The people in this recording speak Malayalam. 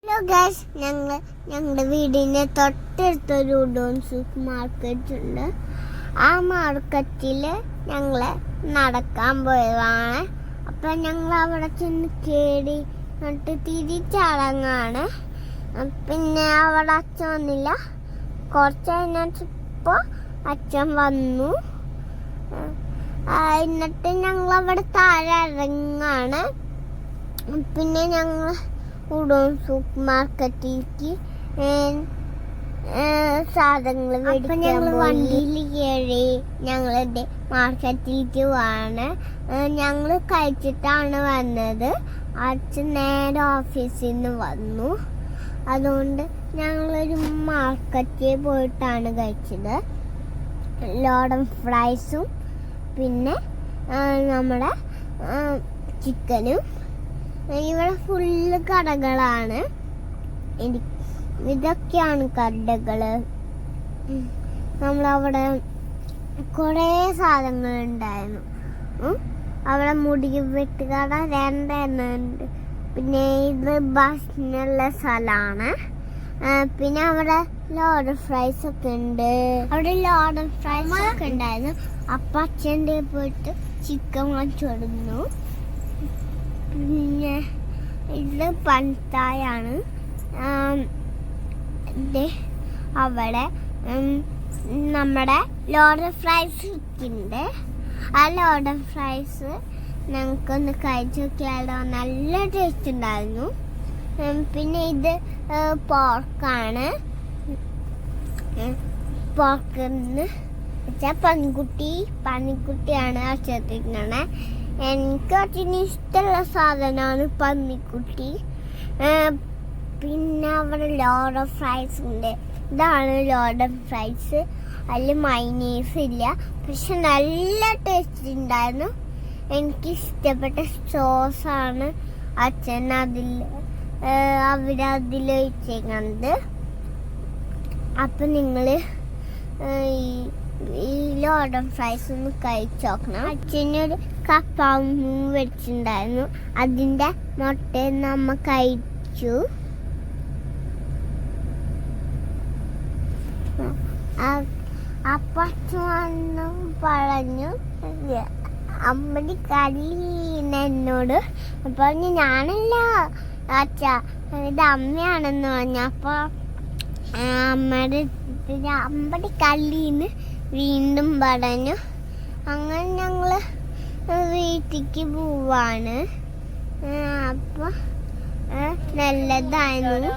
ഹലോ ഗൈസ്, ഞങ്ങളുടെ വീടിൻ്റെ തൊട്ടടുത്തൊരു ഉഡോൺ സൂപ്പർ മാർക്കറ്റ് ഉണ്ട്. ആ മാർക്കറ്റിൽ ഞങ്ങൾ നടക്കാൻ പോയതാണ്. അപ്പം ഞങ്ങൾ അവിടെ ചെന്ന് കയറി എന്നിട്ട് തിരിച്ചടങ്ങാണ്. പിന്നെ അവിടെ അച്ഛൻ വന്നില്ല. കുറച്ച് കഴിഞ്ഞപ്പോൾ അച്ഛൻ വന്നു. എന്നിട്ട് ഞങ്ങൾ അവിടെ താഴെ ഇറങ്ങാണ്. പിന്നെ ഞങ്ങൾ ഉഡോൺ സൂപ്പർ മാർക്കറ്റിലേക്ക് സാധനങ്ങൾ മേടിക്കാൻ ഞങ്ങൾ വണ്ടിയിൽ കയറി ഞങ്ങളുടെ മാർക്കറ്റിലേക്ക് പോവാണ്. ഞങ്ങൾ കഴിച്ചിട്ടാണ് വന്നത്. അച്ഛൻ നേരെ ഓഫീസിൽ നിന്ന് വന്നു. അതുകൊണ്ട് ഞങ്ങളൊരു മാർക്കറ്റിൽ പോയിട്ടാണ് കഴിച്ചത്. ലോഡൻ ഫ്രൈസും പിന്നെ നമ്മുടെ ചിക്കനും. ഇവിടെ ഫുള്ള് കടകളാണ്. ഇതൊക്കെയാണ് കടകൾ. നമ്മളവിടെ കുറേ സാധനങ്ങളുണ്ടായിരുന്നു. അവിടെ മുടി വെട്ടുകട രണ്ടെണ്ണം ഉണ്ട്. പിന്നെ ഇത് ബസ്സിനുള്ള സ്ഥലമാണ്. പിന്നെ അവിടെ ലോഡൻ ഫ്രൈസ് ഒക്കെ ഉണ്ട്. അവിടെ ലോഡൻ ഫ്രൈസ് ഒക്കെ ഉണ്ടായിരുന്നു. അപ്പം അച്ഛൻ്റെ പോയിട്ട് ചിക്കൻ വാങ്ങിച്ചു കൊടുക്കുന്നു. പിന്നെ ഇത് പഞ്ചായാണ്. അവിടെ നമ്മുടെ ലോഡൻ ഫ്രൈസ് ഉണ്ട്. ആ ലോഡൻ ഫ്രൈസ് ഞങ്ങൾക്കൊന്ന് കഴിച്ചു നോക്കിയാലോ. നല്ല ടേസ്റ്റ് ഉണ്ടായിരുന്നു. പിന്നെ ഇത് പോർക്കാണ്. പോർക്കെന്ന് വെച്ചാൽ പന്നിക്കുട്ടിയാണ് അച്ഛത്തിനാണ്. എനിക്ക് അച്ഛന് ഇഷ്ടമുള്ള സാധനമാണ് പന്നിക്കുട്ടി. പിന്നെ അവിടെ ലോഡൻ ഫ്രൈസ് ഉണ്ട്. ഇതാണ് ലോഡൻ ഫ്രൈസ്. അതിൽ മൈനീസ് ഇല്ല, പക്ഷെ നല്ല ടേസ്റ്റ് ഉണ്ടായിരുന്നു. എനിക്ക് ഇഷ്ടപ്പെട്ട സോസാണ് അച്ഛൻ അവരതിൽ വെച്ചേക്കുന്നത്. അപ്പം നിങ്ങൾ ഈ ലോഡൻ ഫ്രൈസ് ഒന്ന് കഴിച്ചു നോക്കണം. അച്ഛനൊരു കപ്പാവും വെച്ചിട്ടുണ്ടായിരുന്നു. അതിൻ്റെ മുട്ട നമ്മ കഴിച്ചു. അപ്പം അച്ഛൻ വന്നു പറഞ്ഞു അമ്മടി കല്ലിന്ന് എന്നോട് പറഞ്ഞു. ഞാനല്ല അച്ഛ, ഇത് അമ്മയാണെന്ന് പറഞ്ഞു. അപ്പോൾ അമ്മയുടെ അമ്പടി കല്ലിന്ന് വീണ്ടും പറഞ്ഞു. അങ്ങനെ ഞങ്ങൾ വീട്ടിലേക്ക് പോവാണ്. അപ്പം നല്ലതായിരുന്നു.